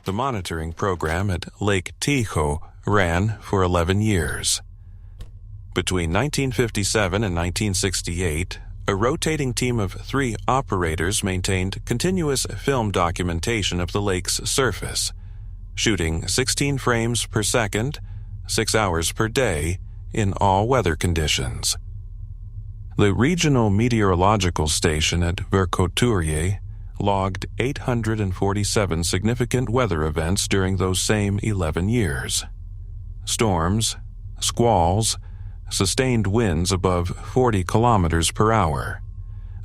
The monitoring program at Lake Tahoe ran for 11 years. Between 1957 and 1968, a rotating team of 3 operators maintained continuous film documentation of the lake's surface, shooting 16 frames per second, 6 hours per day, in all weather conditions. The regional meteorological station at Vercouturier logged 847 significant weather events during those same 11 years. Storms, squalls, sustained winds above 40 kilometers per hour.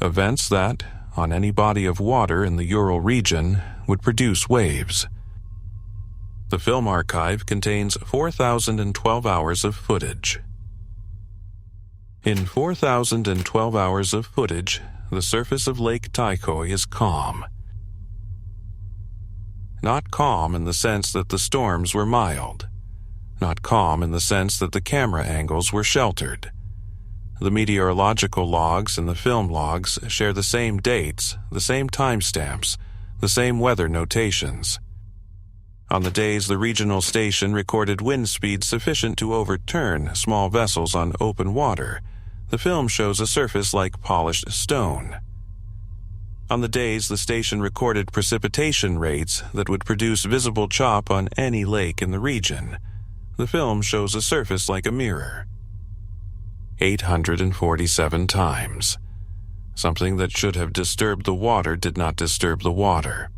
Events that, on any body of water in the Ural region, would produce waves. The film archive contains 4,012 hours of footage. In 4,012 hours of footage, the surface of Lake Tahoe is calm. Not calm in the sense that the storms were mild. Not calm in the sense that the camera angles were sheltered. The meteorological logs and the film logs share the same dates, the same timestamps, the same weather notations. On the days the regional station recorded wind speeds sufficient to overturn small vessels on open water, the film shows a surface like polished stone. On the days the station recorded precipitation rates that would produce visible chop on any lake in the region, the film shows a surface like a mirror. 847 times. Something that should have disturbed the water did not disturb the water.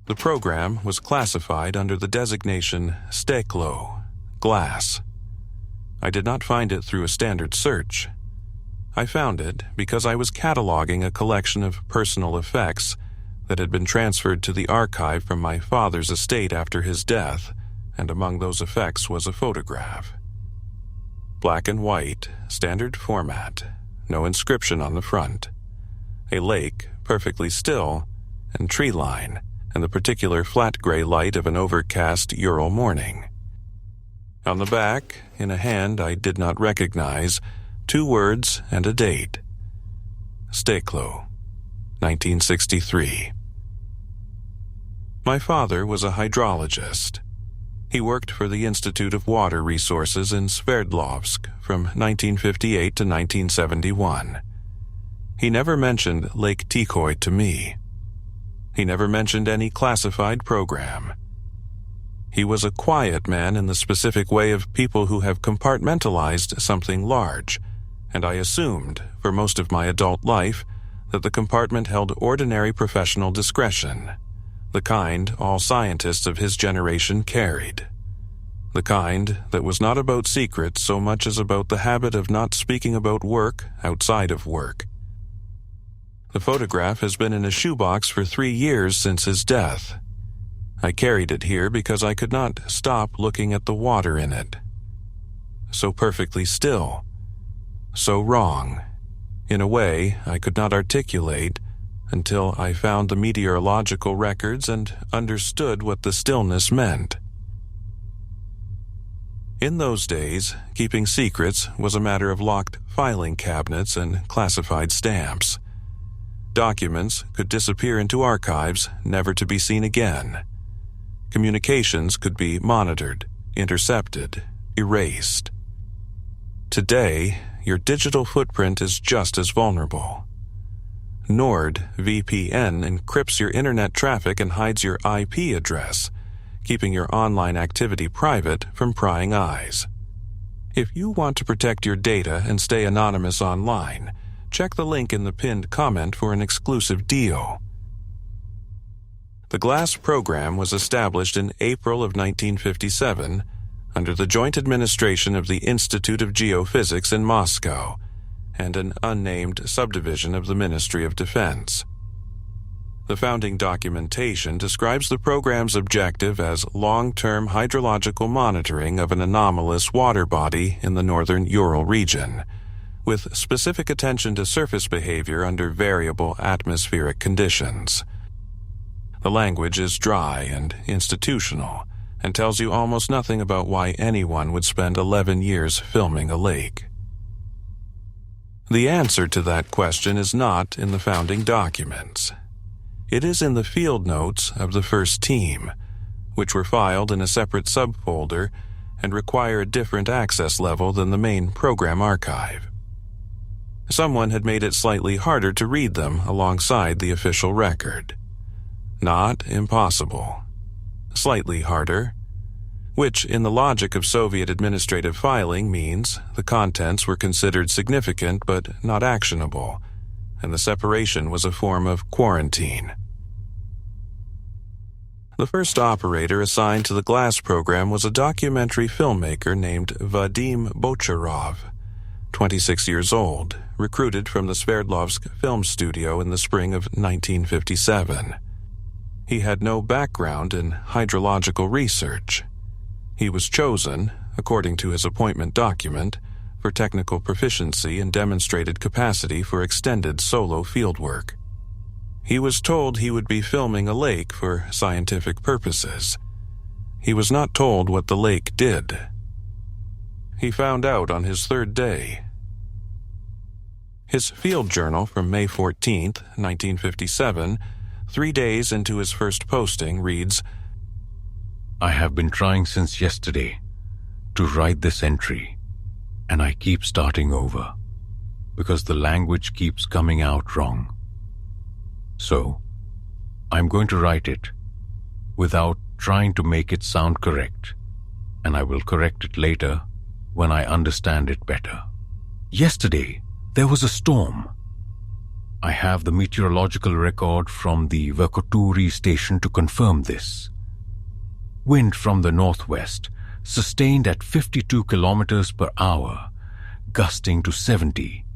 The program was classified under the designation steklo, glass. I did not find it through a standard search. I found it because I was cataloging a collection of personal effects that had been transferred to the archive from my father's estate after his death, and among those effects was a photograph. Black and white, standard format, no inscription on the front. A lake, perfectly still, and tree line, and the particular flat gray light of an overcast Ural morning. On the back, in a hand I did not recognize, 2 words and a date. Steklo, 1963. My father was a hydrologist. He worked for the Institute of Water Resources in Sverdlovsk from 1958 to 1971. He never mentioned Lake Tahoe to me. He never mentioned any classified program. He was a quiet man in the specific way of people who have compartmentalized something large, and I assumed, for most of my adult life, that the compartment held ordinary professional discretion, the kind all scientists of his generation carried. The kind that was not about secrets so much as about the habit of not speaking about work outside of work. The photograph has been in a shoebox for 3 years since his death. I carried it here because I could not stop looking at the water in it. So perfectly still. So wrong. In a way I could not articulate until I found the meteorological records and understood what the stillness meant. In those days, keeping secrets was a matter of locked filing cabinets and classified stamps. Documents could disappear into archives, never to be seen again. Communications could be monitored, intercepted, erased. Today, your digital footprint is just as vulnerable. NordVPN encrypts your internet traffic and hides your IP address, keeping your online activity private from prying eyes. If you want to protect your data and stay anonymous online, check the link in the pinned comment for an exclusive deal. The GLASS program was established in April of 1957 under the joint administration of the Institute of Geophysics in Moscow and an unnamed subdivision of the Ministry of Defense. The founding documentation describes the program's objective as long-term hydrological monitoring of an anomalous water body in the northern Ural region, with specific attention to surface behavior under variable atmospheric conditions. The language is dry and institutional, and tells you almost nothing about why anyone would spend 11 years filming a lake. The answer to that question is not in the founding documents. It is in the field notes of the first team, which were filed in a separate subfolder and require a different access level than the main program archive. Someone had made it slightly harder to read them alongside the official record. Not impossible. Slightly harder, which in the logic of Soviet administrative filing means the contents were considered significant but not actionable, and the separation was a form of quarantine. The first operator assigned to the glass program was a documentary filmmaker named Vadim Bocharov, 26 years old, recruited from the Sverdlovsk film studio in the spring of 1957. He had no background in hydrological research. He was chosen, according to his appointment document, for technical proficiency and demonstrated capacity for extended solo fieldwork. He was told he would be filming a lake for scientific purposes. He was not told what the lake did. He found out on his third day. His field journal from May 14, 1957, 3 days into his first posting, reads, "I have been trying since yesterday to write this entry, and I keep starting over because the language keeps coming out wrong. So, I'm going to write it without trying to make it sound correct, and I will correct it later when I understand it better. Yesterday, there was a storm. I have the meteorological record from the Verkhoturye station to confirm this. Wind from the northwest, sustained at 52 kilometers per hour, gusting to 70,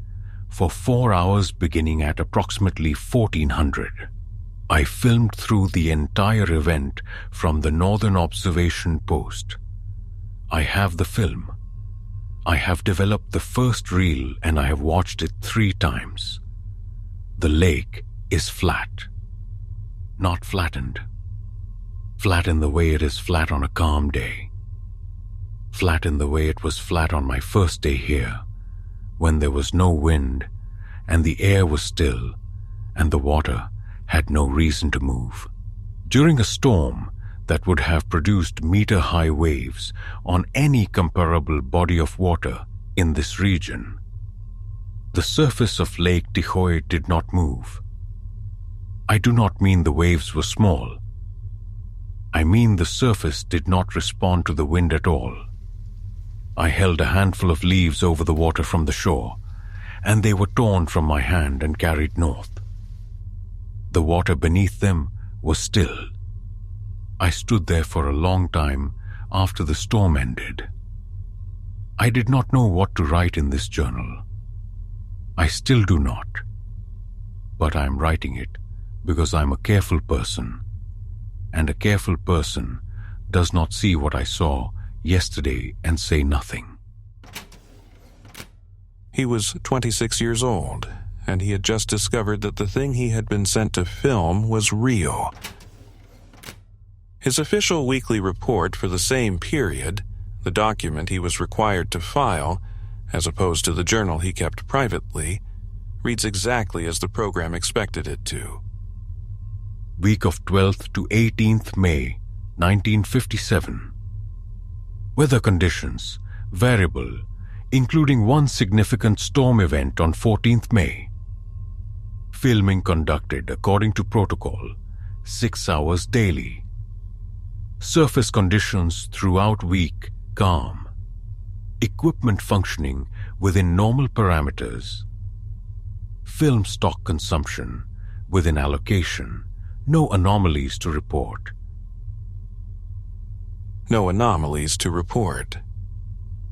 for 4 hours beginning at approximately 1400. I filmed through the entire event from the northern observation post. I have the film. I have developed the first reel and I have watched it 3 times. The lake is flat. Not flattened. Flat in the way it is flat on a calm day. Flat in the way it was flat on my first day here, when there was no wind and the air was still and the water had no reason to move. During a storm that would have produced meter-high waves on any comparable body of water in this region, the surface of Lake Tikhoe did not move. I do not mean the waves were small. I mean the surface did not respond to the wind at all. I held a handful of leaves over the water from the shore, and they were torn from my hand and carried north. The water beneath them was still. I stood there for a long time after the storm ended. I did not know what to write in this journal. I still do not. But I am writing it because I am a careful person, and a careful person does not see what I saw yesterday and say nothing. He was 26 years old, and he had just discovered that the thing he had been sent to film was real. His official weekly report for the same period, the document he was required to file, as opposed to the journal he kept privately, reads exactly as the program expected it to. Week of 12th to 18th May, 1957. Weather conditions, variable, including one significant storm event on 14th May. Filming conducted according to protocol, 6 hours daily. Surface conditions throughout week calm. Equipment functioning within normal parameters. Film stock consumption within allocation. No anomalies to report. No anomalies to report.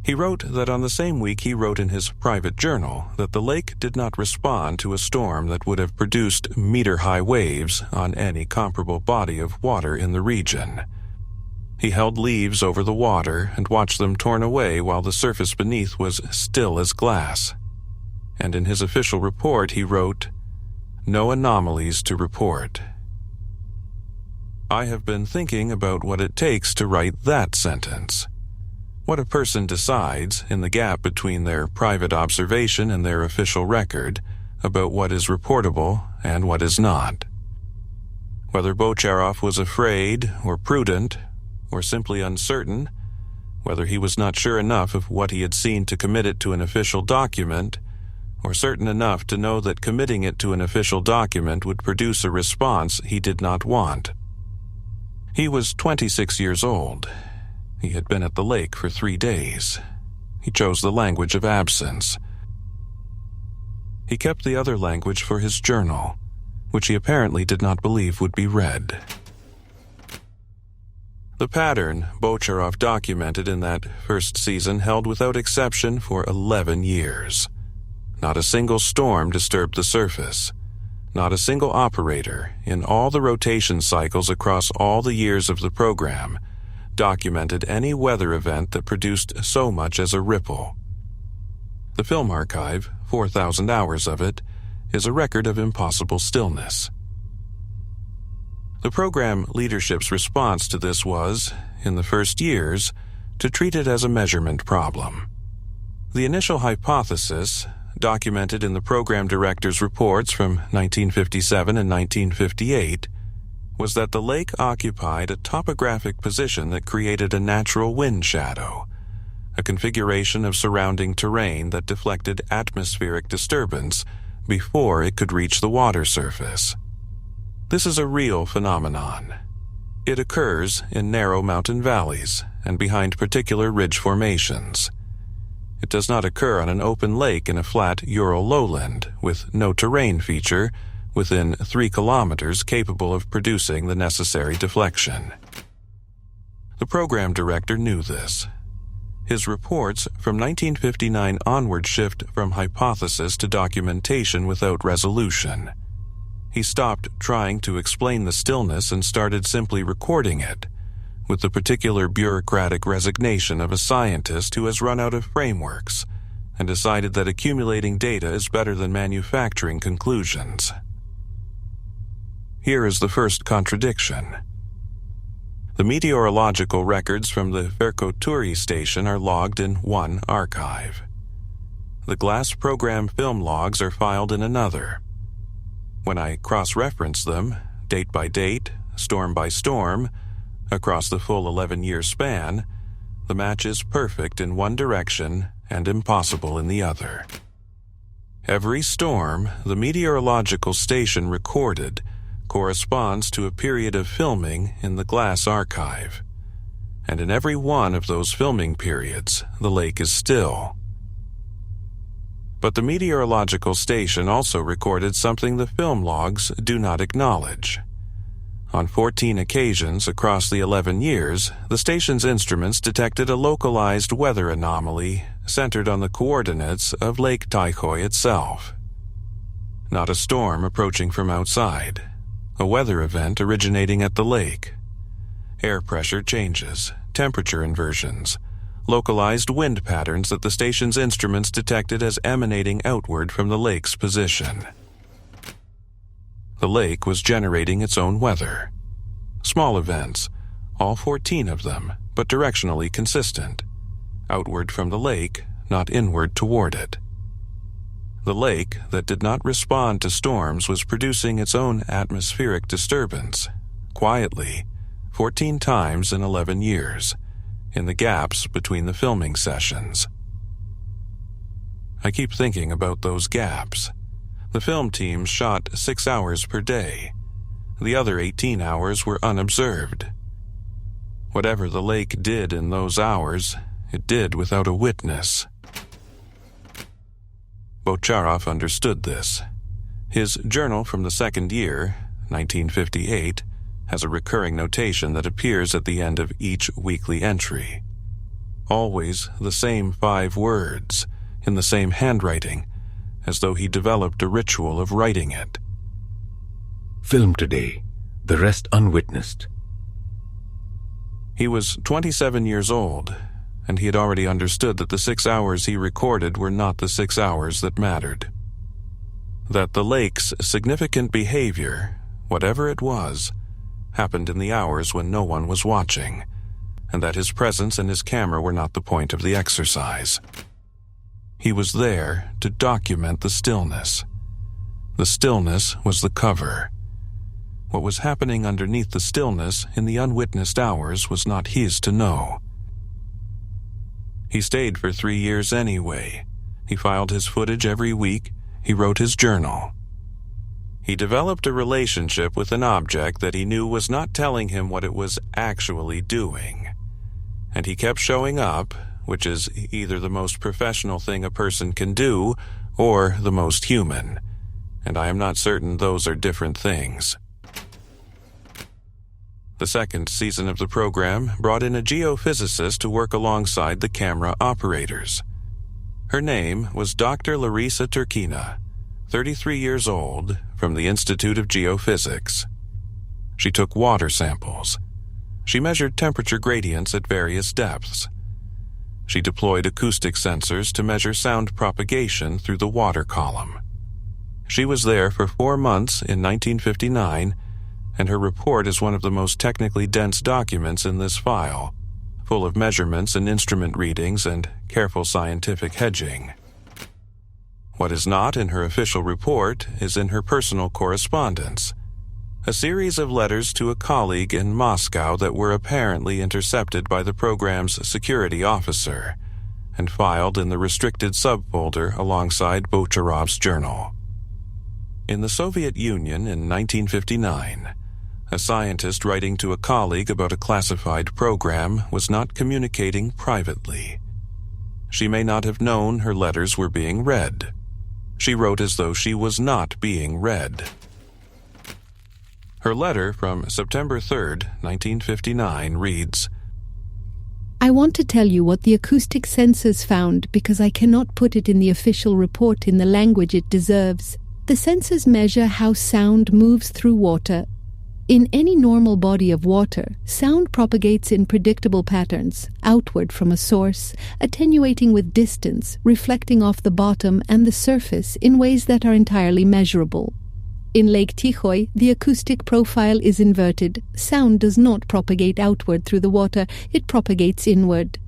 He wrote that on the same week he wrote in his private journal that the lake did not respond to a storm that would have produced meter-high waves on any comparable body of water in the region. He held leaves over the water and watched them torn away while the surface beneath was still as glass. And in his official report he wrote, "No anomalies to report." I have been thinking about what it takes to write that sentence. What a person decides, in the gap between their private observation and their official record, about what is reportable and what is not. Whether Bocharov was afraid or prudent or simply uncertain, whether he was not sure enough of what he had seen to commit it to an official document, or certain enough to know that committing it to an official document would produce a response he did not want. He was 26 years old. He had been at the lake for 3 days. He chose the language of absence. He kept the other language for his journal, which he apparently did not believe would be read. The pattern Bocharov documented in that first season held without exception for 11 years. Not a single storm disturbed the surface. Not a single operator, in all the rotation cycles across all the years of the program, documented any weather event that produced so much as a ripple. The film archive, 4,000 hours of it, is a record of impossible stillness. The program leadership's response to this was, in the first years, to treat it as a measurement problem. The initial hypothesis, documented in the program director's reports from 1957 and 1958, was that the lake occupied a topographic position that created a natural wind shadow, a configuration of surrounding terrain that deflected atmospheric disturbance before it could reach the water surface. This is a real phenomenon. It occurs in narrow mountain valleys and behind particular ridge formations. It does not occur on an open lake in a flat Ural lowland with no terrain feature within 3 kilometers capable of producing the necessary deflection. The program director knew this. His reports from 1959 onward shift from hypothesis to documentation without resolution. He stopped trying to explain the stillness and started simply recording it, with the particular bureaucratic resignation of a scientist who has run out of frameworks and decided that accumulating data is better than manufacturing conclusions. Here is the first contradiction. The meteorological records from the Verkhoturye station are logged in one archive. The glass program film logs are filed in another. When I cross-reference them, date by date, storm by storm, across the full 11-year span, the match is perfect in one direction and impossible in the other. Every storm the meteorological station recorded corresponds to a period of filming in the glass archive, and in every one of those filming periods, the lake is still. But the meteorological station also recorded something the film logs do not acknowledge. On 14 occasions across the 11 years, the station's instruments detected a localized weather anomaly centered on the coordinates of Lake Taikhoe itself. Not a storm approaching from outside, a weather event originating at the lake. Air pressure changes, temperature inversions, localized wind patterns that the station's instruments detected as emanating outward from the lake's position. The lake was generating its own weather. Small events, all 14 of them, but directionally consistent. Outward from the lake, not inward toward it. The lake that did not respond to storms was producing its own atmospheric disturbance, quietly, 14 times in 11 years, in the gaps between the filming sessions. I keep thinking about those gaps. The film teams shot 6 hours per day. The other 18 hours were unobserved. Whatever the lake did in those hours, it did without a witness. Bocharov understood this. His journal from the second year, 1958, has a recurring notation that appears at the end of each weekly entry. Always the same 5 words, in the same handwriting, as though he developed a ritual of writing it. Film today, the rest unwitnessed. He was 27 years old, and he had already understood that the 6 hours he recorded were not the 6 hours that mattered. That the lake's significant behavior, whatever it was, happened in the hours when no one was watching, and that his presence and his camera were not the point of the exercise. He was there to document the stillness. The stillness was the cover. What was happening underneath the stillness in the unwitnessed hours was not his to know. He stayed for 3 years anyway. He filed his footage every week. He wrote his journal. He developed a relationship with an object that he knew was not telling him what it was actually doing. And he kept showing up, which is either the most professional thing a person can do or the most human. And I am not certain those are different things. The second season of the program brought in a geophysicist to work alongside the camera operators. Her name was Dr. Larissa Turkina, 33 years old, from the Institute of Geophysics. She took water samples. She measured temperature gradients at various depths. She deployed acoustic sensors to measure sound propagation through the water column. She was there for 4 months in 1959, and her report is one of the most technically dense documents in this file, full of measurements and instrument readings and careful scientific hedging. What is not in her official report is in her personal correspondence, a series of letters to a colleague in Moscow that were apparently intercepted by the program's security officer and filed in the restricted subfolder alongside Bocharov's journal. In the Soviet Union in 1959, a scientist writing to a colleague about a classified program was not communicating privately. She may not have known her letters were being read. She wrote as though she was not being read. Her letter from September 3rd, 1959 reads, I want to tell you what the acoustic sensors found because I cannot put it in the official report in the language it deserves. The sensors measure how sound moves through water. In any normal body of water, sound propagates in predictable patterns, outward from a source, attenuating with distance, reflecting off the bottom and the surface in ways that are entirely measurable. In Lake Tikhoi, the acoustic profile is inverted. Sound does not propagate outward through the water, it propagates inward.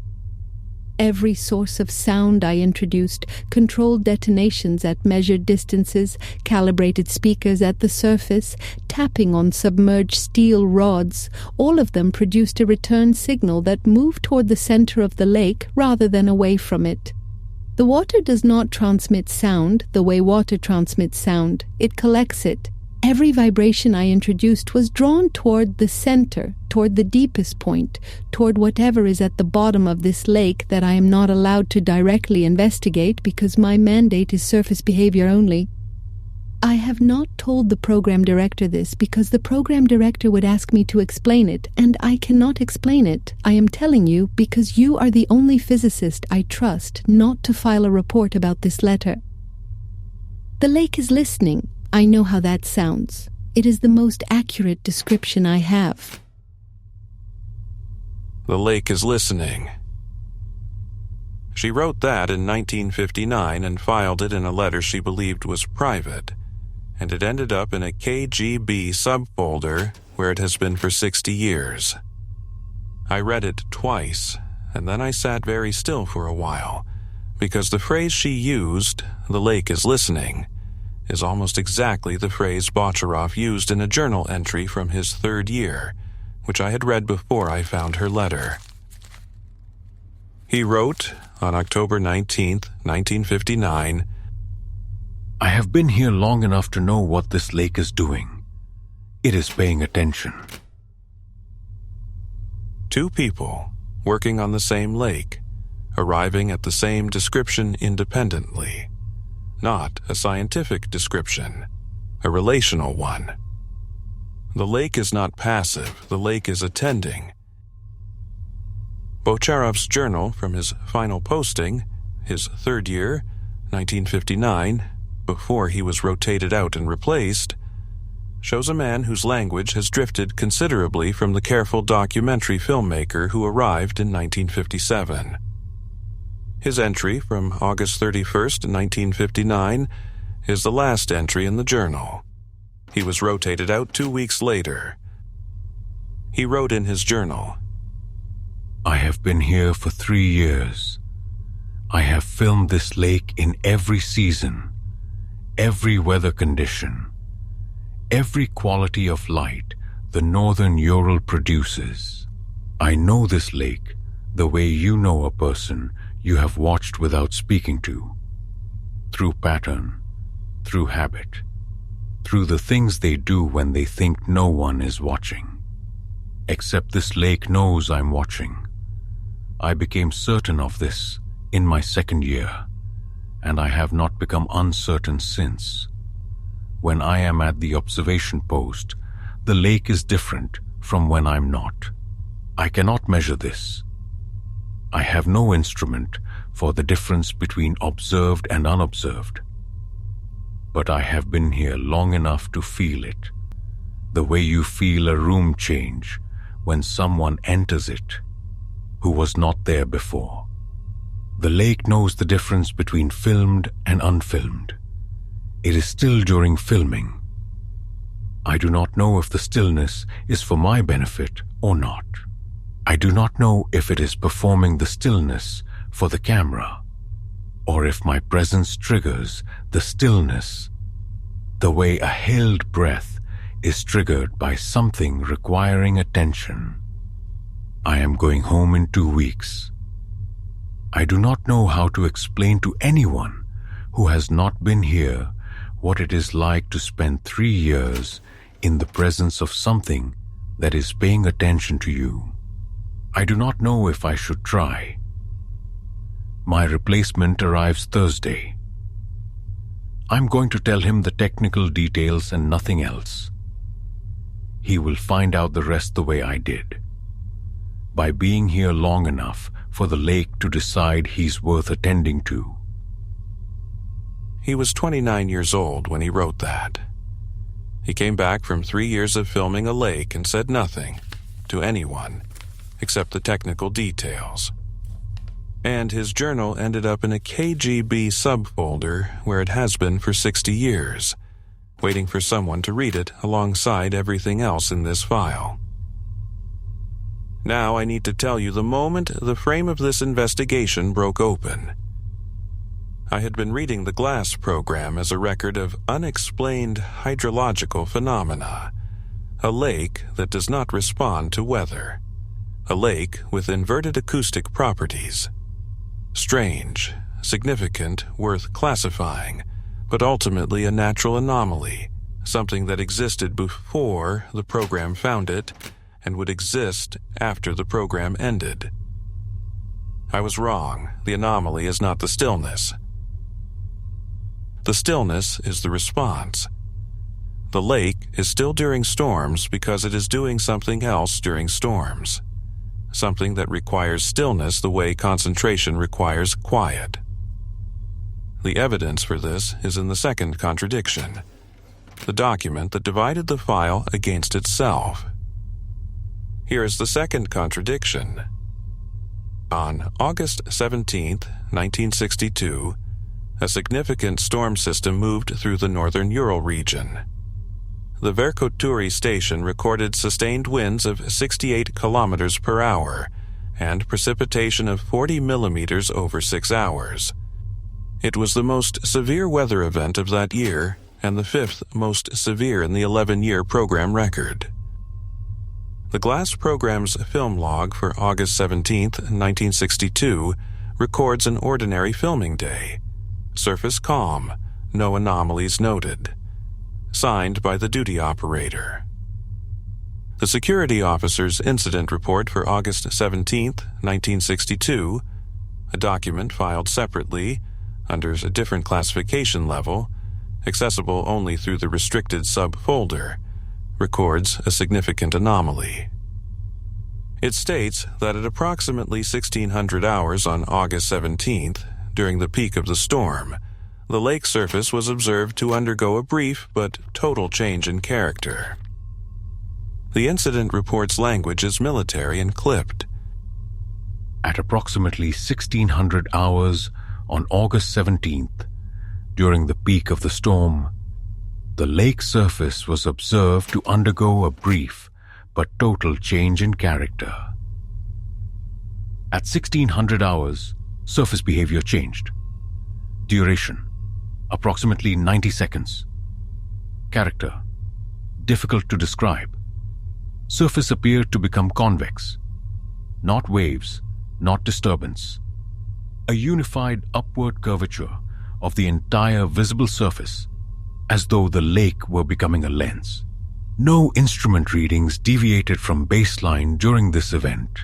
Every source of sound I introduced controlled detonations at measured distances, calibrated speakers at the surface, tapping on submerged steel rods. All of them produced a return signal that moved toward the center of the lake rather than away from it. The water does not transmit sound the way water transmits sound. It collects it. Every vibration I introduced was drawn toward the center, toward the deepest point, toward whatever is at the bottom of this lake that I am not allowed to directly investigate because my mandate is surface behavior only. I have not told the program director this because the program director would ask me to explain it, and I cannot explain it. I am telling you because you are the only physicist I trust not to file a report about this letter. The lake is listening. I know how that sounds. It is the most accurate description I have. The lake is listening. She wrote that in 1959 and filed it in a letter she believed was private, and it ended up in a KGB subfolder where it has been for 60 years. I read it twice, and then I sat very still for a while, because the phrase she used, the lake is listening, is almost exactly the phrase Bocharov used in a journal entry from his 3rd year, which I had read before I found her letter. He wrote, on October 19th, 1959, I have been here long enough to know what this lake is doing. It is paying attention. 2 people working on the same lake, arriving at the same description independently. Not a scientific description, a relational one. The lake is not passive, the lake is attending. Bocharov's journal from his final posting, his 3rd year, 1959, before he was rotated out and replaced, shows a man whose language has drifted considerably from the careful documentary filmmaker who arrived in 1957. His entry from August 31st, 1959, is the last entry in the journal. He was rotated out 2 weeks later. He wrote in his journal, I have been here for 3 years. I have filmed this lake in every season, every weather condition, every quality of light the northern Ural produces. I know this lake the way you know a person you have watched without speaking to, through pattern, through habit, through the things they do when they think no one is watching. Except this lake knows I'm watching. I became certain of this in my second year, and I have not become uncertain since. When I am at the observation post, the lake is different from when I'm not. I cannot measure this. I have no instrument for the difference between observed and unobserved. But I have been here long enough to feel it, the way you feel a room change when someone enters it who was not there before. The lake knows the difference between filmed and unfilmed. It is still during filming. I do not know if the stillness is for my benefit or not. I do not know if it is performing the stillness for the camera, or if my presence triggers the stillness, the way a held breath is triggered by something requiring attention. I am going home in 2 weeks. I do not know how to explain to anyone who has not been here what it is like to spend 3 years in the presence of something that is paying attention to you. I do not know if I should try. My replacement arrives Thursday. I'm going to tell him the technical details and nothing else. He will find out the rest the way I did, by being here long enough for the lake to decide he's worth attending to. He was 29 years old when he wrote that. He came back from 3 years of filming a lake and said nothing to anyone except the technical details. And his journal ended up in a KGB subfolder where it has been for 60 years, waiting for someone to read it alongside everything else in this file. Now I need to tell you the moment the frame of this investigation broke open. I had been reading the GLASS program as a record of unexplained hydrological phenomena, a lake that does not respond to weather, a lake with inverted acoustic properties. Strange, significant, worth classifying, but ultimately a natural anomaly, something that existed before the program found it and would exist after the program ended. I was wrong. The anomaly is not the stillness. The stillness is the response. The lake is still during storms because it is doing something else during storms, something that requires stillness the way concentration requires quiet. The evidence for this is in the second contradiction, the document that divided the file against itself. Here is the second contradiction. On August 17, 1962, a significant storm system moved through the northern Ural region. The Verkhotury station recorded sustained winds of 68 kilometers per hour and precipitation of 40 millimeters over 6 hours. It was the most severe weather event of that year and the 5th most severe in the 11-year program record. The GLASS program's film log for August 17, 1962, records an ordinary filming day. Surface calm, no anomalies noted. Signed by the duty operator. The security officer's incident report for August 17, 1962, a document filed separately, under a different classification level, accessible only through the restricted subfolder, records a significant anomaly. It states that at approximately 1600 hours on August 17th, during the peak of the storm, the lake surface was observed to undergo a brief but total change in character. The incident report's language is military and clipped. At approximately 1600 hours on August 17th, during the peak of the storm, the lake surface was observed to undergo a brief but total change in character. At 1600 hours, surface behavior changed. Duration, approximately 90 seconds. Character, difficult to describe. Surface appeared to become convex. Not waves, not disturbance. A unified upward curvature of the entire visible surface, as though the lake were becoming a lens. No instrument readings deviated from baseline during this event.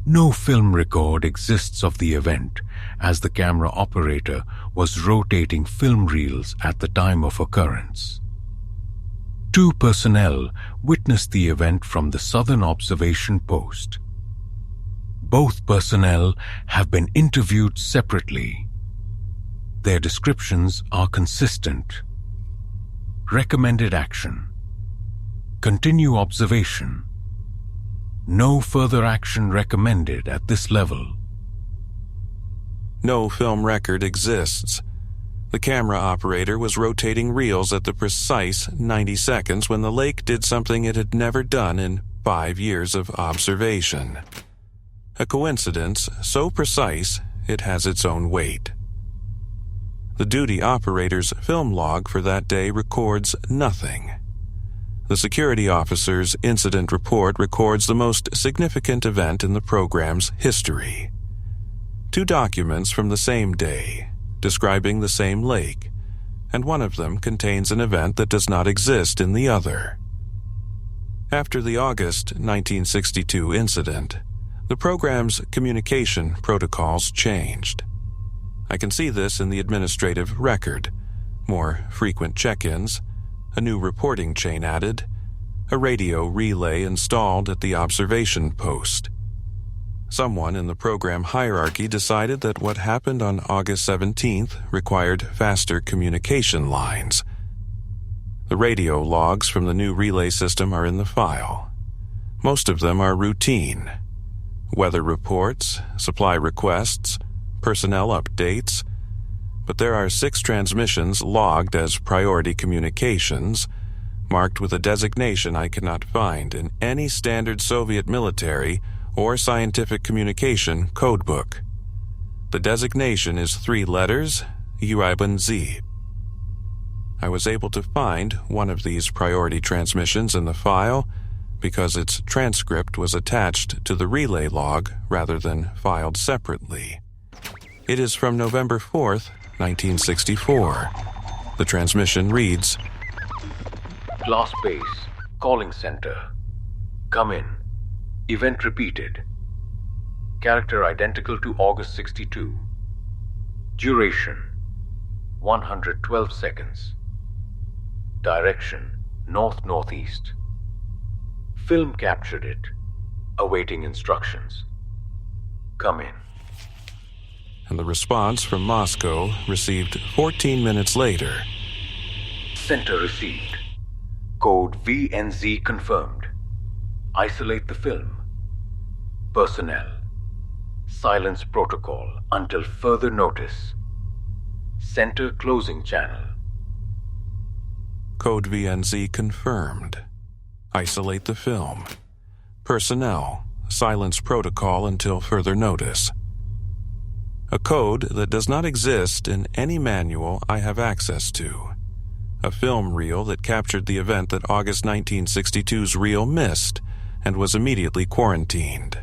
No film record exists of the event, as the camera operator was rotating film reels at the time of occurrence. 2 personnel witnessed the event from the southern observation post. Both personnel have been interviewed separately. Their descriptions are consistent. Recommended action: continue observation. No further action recommended at this level. No film record exists. The camera operator was rotating reels at the precise 90 seconds when the lake did something it had never done in 5 years of observation. A coincidence so precise it has its own weight. The duty operator's film log for that day records nothing. The security officer's incident report records the most significant event in the program's history. 2 documents from the same day, describing the same lake, and one of them contains an event that does not exist in the other. After the August 1962 incident, the program's communication protocols changed. I can see this in the administrative record: more frequent check-ins, a new reporting chain added, a radio relay installed at the observation post. Someone in the program hierarchy decided that what happened on August 17th required faster communication lines. The radio logs from the new relay system are in the file. Most of them are routine: weather reports, supply requests, personnel updates, but there are 6 transmissions logged as priority communications, marked with a designation I cannot find in any standard Soviet military or scientific communication codebook. The designation is 3 letters, UIBNZ. I was able to find one of these priority transmissions in the file because its transcript was attached to the relay log rather than filed separately. It is from November 4th, 1964. The transmission reads, Glass base, calling center. Come in. Event repeated. Character identical to August 62. Duration 112 seconds. Direction north-northeast. Film captured it. Awaiting instructions. Come in. And the response from Moscow received 14 minutes later. Center received. Code VNZ confirmed. Isolate the film. Personnel. Silence protocol until further notice. Center closing channel. Code VNZ confirmed. Isolate the film. Personnel. Silence protocol until further notice. A code that does not exist in any manual I have access to. A film reel that captured the event that August 1962's reel missed and was immediately quarantined.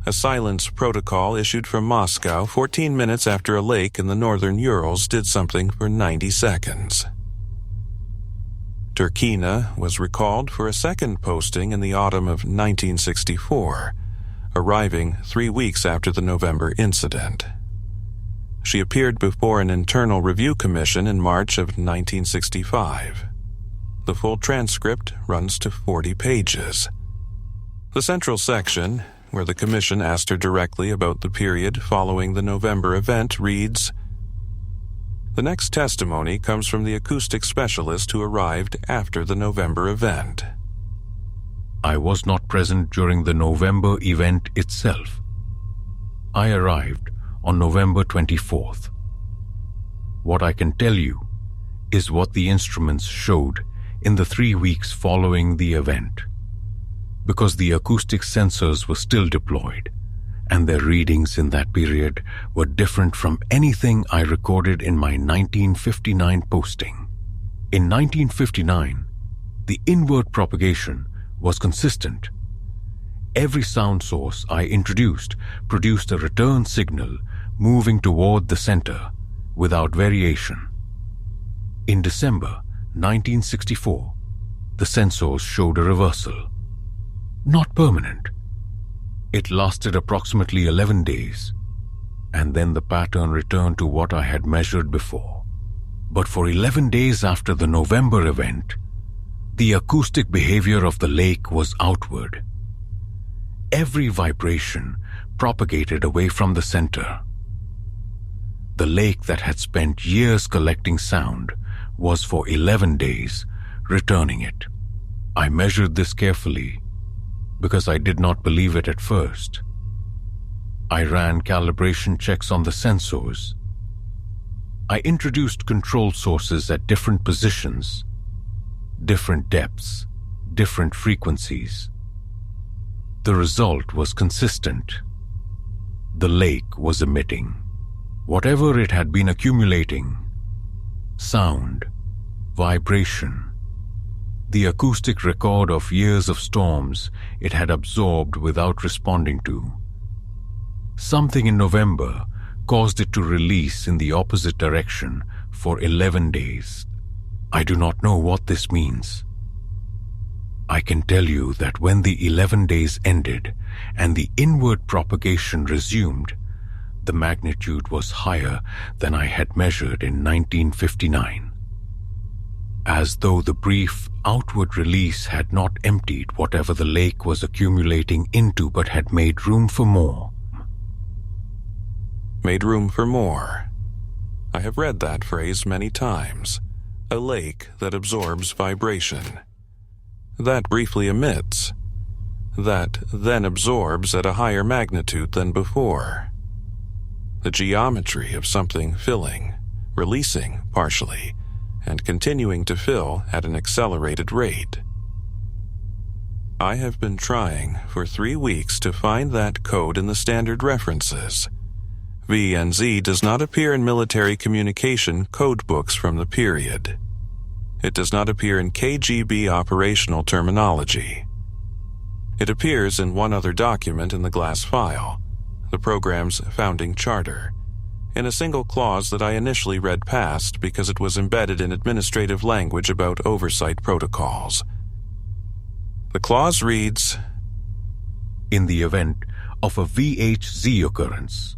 A silence protocol issued from Moscow 14 minutes after a lake in the northern Urals did something for 90 seconds. Turkina was recalled for a second posting in the autumn of 1964, arriving 3 weeks after the November incident. She appeared before an internal review commission in March of 1965. The full transcript runs to 40 pages. The central section, where the commission asked her directly about the period following the November event, reads, The next testimony comes from the acoustic specialist who arrived after the November event. I was not present during the November event itself. I arrived on November 24th. What I can tell you is what the instruments showed in the 3 weeks following the event, because the acoustic sensors were still deployed, and their readings in that period were different from anything I recorded in my 1959 posting. In 1959, The inward propagation was consistent. Every sound source I introduced produced a return signal moving toward the center without variation. In December 1964, the sensors showed a reversal. Not permanent. It lasted approximately 11 days, and then the pattern returned to what I had measured before. But for 11 days after the November event, the acoustic behavior of the lake was outward. Every vibration propagated away from the center. The lake that had spent years collecting sound was for 11 days returning it. I measured this carefully because I did not believe it at first. I ran calibration checks on the sensors. I introduced control sources at different positions, different depths, different frequencies. The result was consistent. The lake was emitting whatever it had been accumulating: sound, vibration, the acoustic record of years of storms it had absorbed without responding to. Something in November caused it to release in the opposite direction for 11 days. I do not know what this means. I can tell you that when the 11 days ended and the inward propagation resumed, the magnitude was higher than I had measured in 1959. As though the brief outward release had not emptied whatever the lake was accumulating into but had made room for more. Made room for more. I have read that phrase many times. A lake that absorbs vibration. That briefly emits. That then absorbs at a higher magnitude than before. The geometry of something filling, releasing partially, and continuing to fill at an accelerated rate. I have been trying for 3 weeks to find that code in the standard references. V and Z does not appear in military communication code books from the period. It does not appear in KGB operational terminology. It appears in one other document in the glass file, the program's founding charter, in a single clause that I initially read past because it was embedded in administrative language about oversight protocols. The clause reads, "In the event of a VHZ occurrence,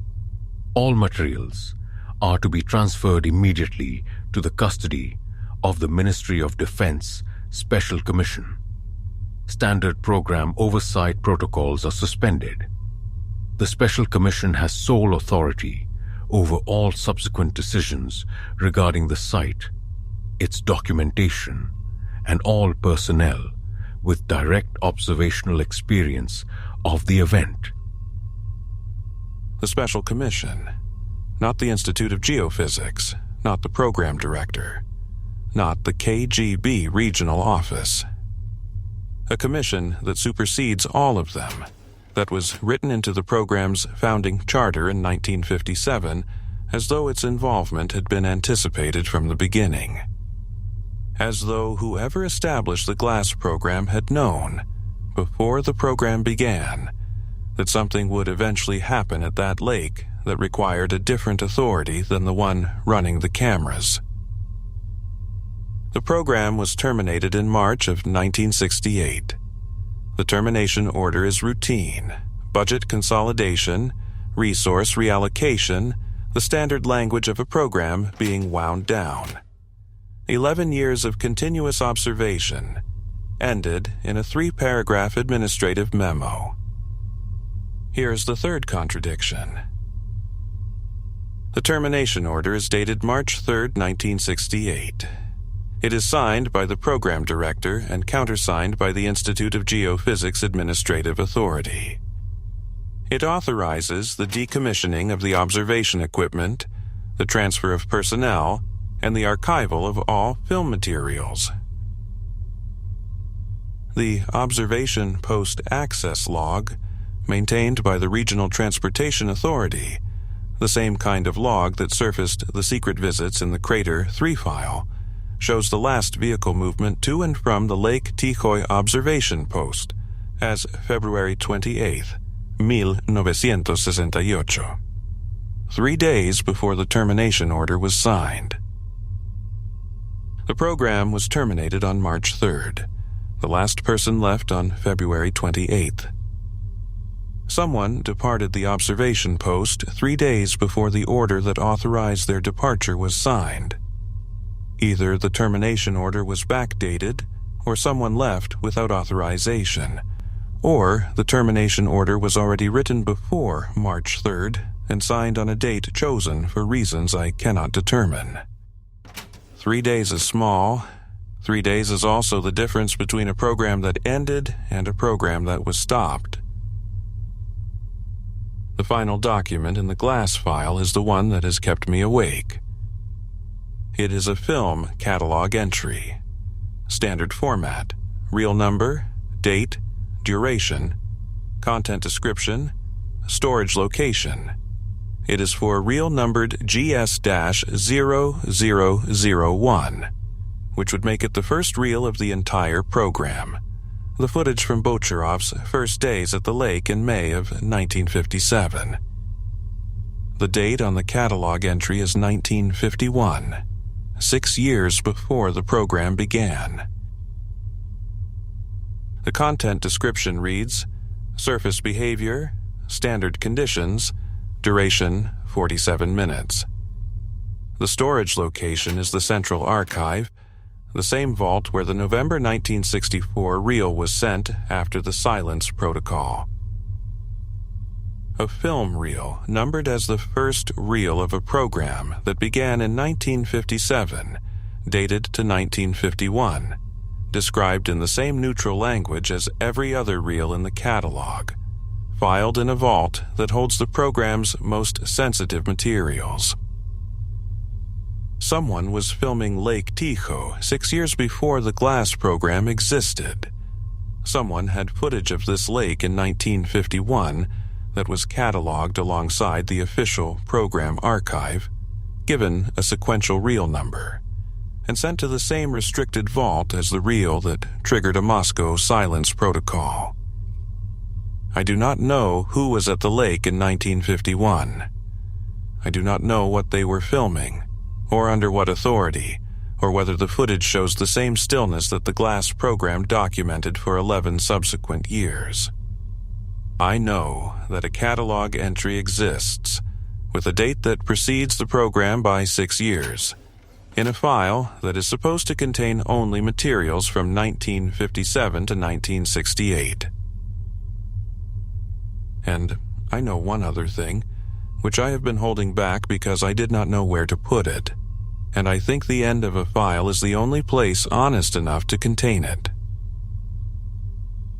all materials are to be transferred immediately to the custody of the Ministry of Defense Special Commission. Standard program oversight protocols are suspended. The Special Commission has sole authority over all subsequent decisions regarding the site, its documentation, and all personnel with direct observational experience of the event." The Special Commission, not the Institute of Geophysics, not the Program Director, not the KGB Regional Office. A commission that supersedes all of them, that was written into the program's founding charter in 1957 as though its involvement had been anticipated from the beginning. As though whoever established the glass program had known, before the program began, that something would eventually happen at that lake that required a different authority than the one running the cameras. The program was terminated in March of 1968. The termination order is routine, budget consolidation, resource reallocation, the standard language of a program being wound down. 11 years of continuous observation ended in a 3-paragraph administrative memo. Here's the third contradiction. The termination order is dated March 3, 1968. It is signed by the program director and countersigned by the Institute of Geophysics Administrative Authority. It authorizes the decommissioning of the observation equipment, the transfer of personnel, and the archival of all film materials. The observation post-access log, maintained by the Regional Transportation Authority, the same kind of log that surfaced the secret visits in the Crater 3 file, shows the last vehicle movement to and from the Lake Tijoy observation post as February 28, 1968, 3 days before the termination order was signed. The program was terminated on March 3rd. The last person left on February 28th. Someone departed the observation post 3 days before the order that authorized their departure was signed. Either the termination order was backdated, or someone left without authorization, or the termination order was already written before March 3rd and signed on a date chosen for reasons I cannot determine. 3 days is small. 3 days is also the difference between a program that ended and a program that was stopped. The final document in the glass file is the one that has kept me awake. It is a film catalog entry. Standard format, real number, date, duration, content description, storage location. It is for real numbered GS-0001, which would make it the first reel of the entire program. The footage from Bocharov's first days at the lake in May of 1957. The date on the catalog entry is 1951, 6 years before the program began. The content description reads, surface behavior, standard conditions, duration 47 minutes. The storage location is the Central Archive, the same vault where the November 1964 reel was sent after the silence protocol. A film reel numbered as the first reel of a program that began in 1957, dated to 1951, described in the same neutral language as every other reel in the catalog, filed in a vault that holds the program's most sensitive materials. Someone was filming Lake Tijoy 6 years before the glass program existed. Someone had footage of this lake in 1951 that was cataloged alongside the official program archive, given a sequential reel number, and sent to the same restricted vault as the reel that triggered a Moscow silence protocol. I do not know who was at the lake in 1951. I do not know what they were filming, or under what authority, or whether the footage shows the same stillness that the glass program documented for 11 subsequent years. I know that a catalog entry exists, with a date that precedes the program by 6 years, in a file that is supposed to contain only materials from 1957 to 1968. And I know one other thing, which I have been holding back because I did not know where to put it, and I think the end of a file is the only place honest enough to contain it.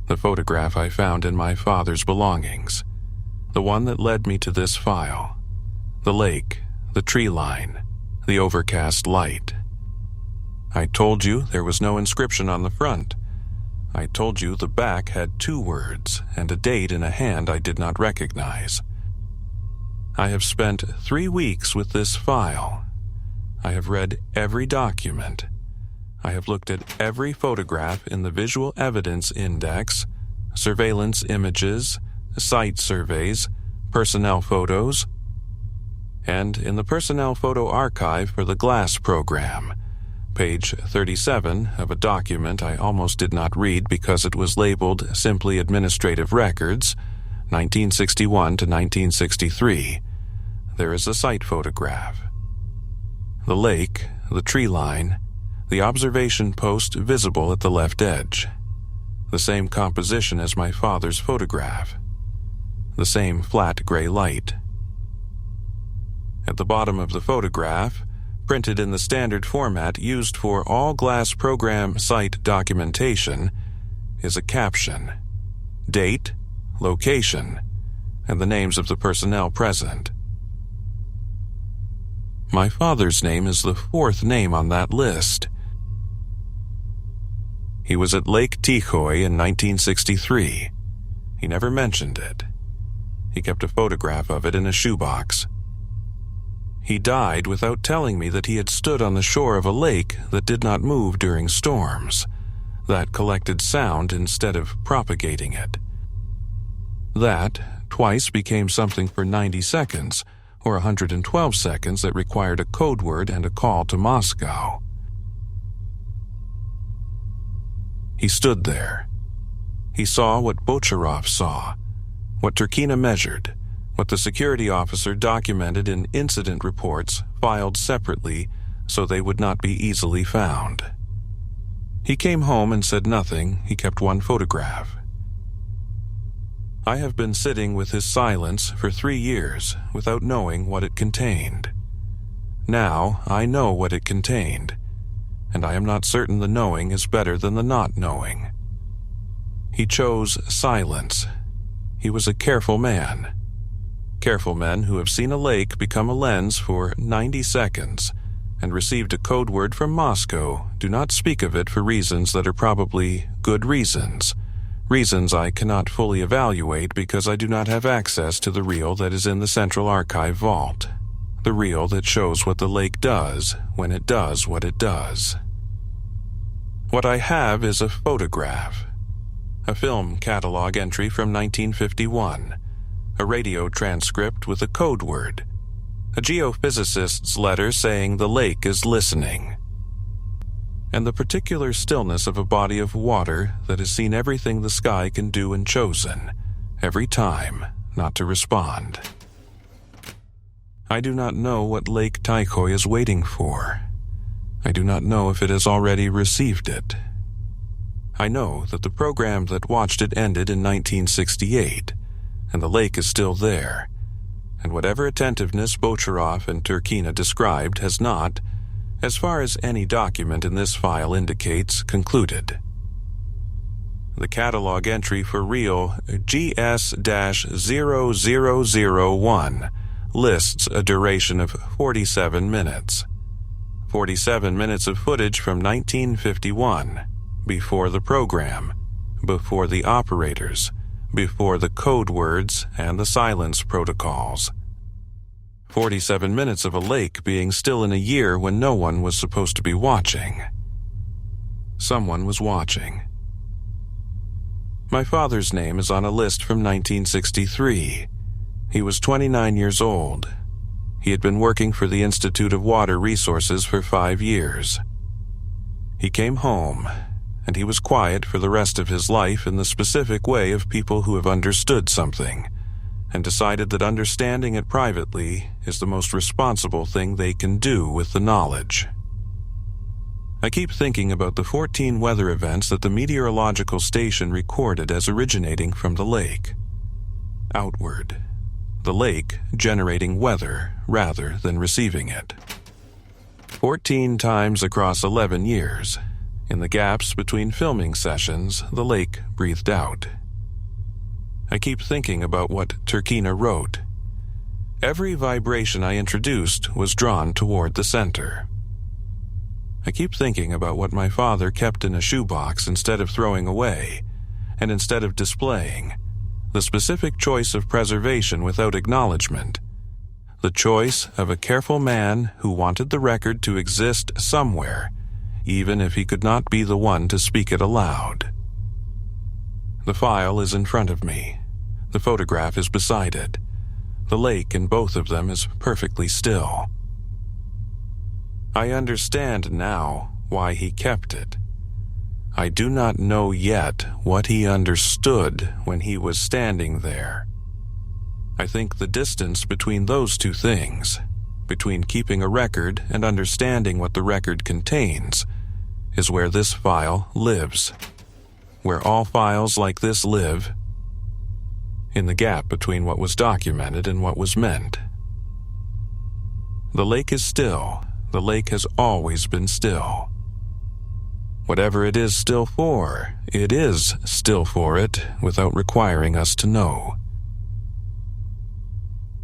The photograph I found in my father's belongings, the one that led me to this file, the lake, the tree line, the overcast light. I told you there was no inscription on the front. I told you the back had 2 words and a date in a hand I did not recognize. I have spent 3 weeks with this file. I have read every document. I have looked at every photograph in the Visual Evidence Index, surveillance images, site surveys, personnel photos, and in the Personnel Photo Archive for the Glass Program, page 37 of a document I almost did not read because it was labeled simply Administrative Records, 1961 to 1963. There is a site photograph. The lake, the tree line, the observation post visible at the left edge. The same composition as my father's photograph. The same flat gray light. At the bottom of the photograph, printed in the standard format used for all glass program site documentation, is a caption, date, location, and the names of the personnel present. My father's name is the 4th name on that list. He was at Lake Tijoy in 1963. He never mentioned it. He kept a photograph of it in a shoebox. He died without telling me that he had stood on the shore of a lake that did not move during storms, that collected sound instead of propagating it. That twice became something for 90 seconds, or 112 seconds that required a code word and a call to Moscow. He stood there. He saw what Bocharov saw, what Turkina measured, what the security officer documented in incident reports filed separately so they would not be easily found. He came home and said nothing. He kept one photograph. I have been sitting with his silence for 3 years without knowing what it contained. Now I know what it contained, and I am not certain the knowing is better than the not knowing. He chose silence. He was a careful man. Careful men who have seen a lake become a lens for 90 seconds and received a code word from Moscow do not speak of it for reasons that are probably good reasons, reasons I cannot fully evaluate because I do not have access to the reel that is in the Central Archive vault, the reel that shows what the lake does when it does what it does. What I have is a photograph, a film catalog entry from 1951, a radio transcript with a code word, a geophysicist's letter saying the lake is listening, and the particular stillness of a body of water that has seen everything the sky can do and chosen, every time, not to respond. I do not know what Lake Taikoi is waiting for. I do not know if it has already received it. I know that the program that watched it ended in 1968, and the lake is still there, and whatever attentiveness Bocharov and Turkina described has not, as far as any document in this file indicates, concluded. The catalog entry for reel GS-0001 lists a duration of 47 minutes. 47 minutes of footage from 1951, before the program, before the operators, before the code words and the silence protocols. 47 minutes of a lake being still in a year when no one was supposed to be watching. Someone was watching. My father's name is on a list from 1963. He was 29 years old. He had been working for the Institute of Water Resources for 5 years. He came home, and he was quiet for the rest of his life in the specific way of people who have understood something, and decided that understanding it privately is the most responsible thing they can do with the knowledge. I keep thinking about the 14 weather events that the meteorological station recorded as originating from the lake. Outward. The lake generating weather rather than receiving it. 14 times across 11 years. In the gaps between filming sessions, the lake breathed out. I keep thinking about what Turkina wrote. Every vibration I introduced was drawn toward the center. I keep thinking about what my father kept in a shoebox instead of throwing away, and instead of displaying, the specific choice of preservation without acknowledgement, the choice of a careful man who wanted the record to exist somewhere, even if he could not be the one to speak it aloud. The file is in front of me. The photograph is beside it. The lake in both of them is perfectly still. I understand now why he kept it. I do not know yet what he understood when he was standing there. I think the distance between those two things, between keeping a record and understanding what the record contains, is where this file lives, where all files like this live, in the gap between what was documented and what was meant. The lake is still. The lake has always been still. Whatever it is still for, it is still for it without requiring us to know.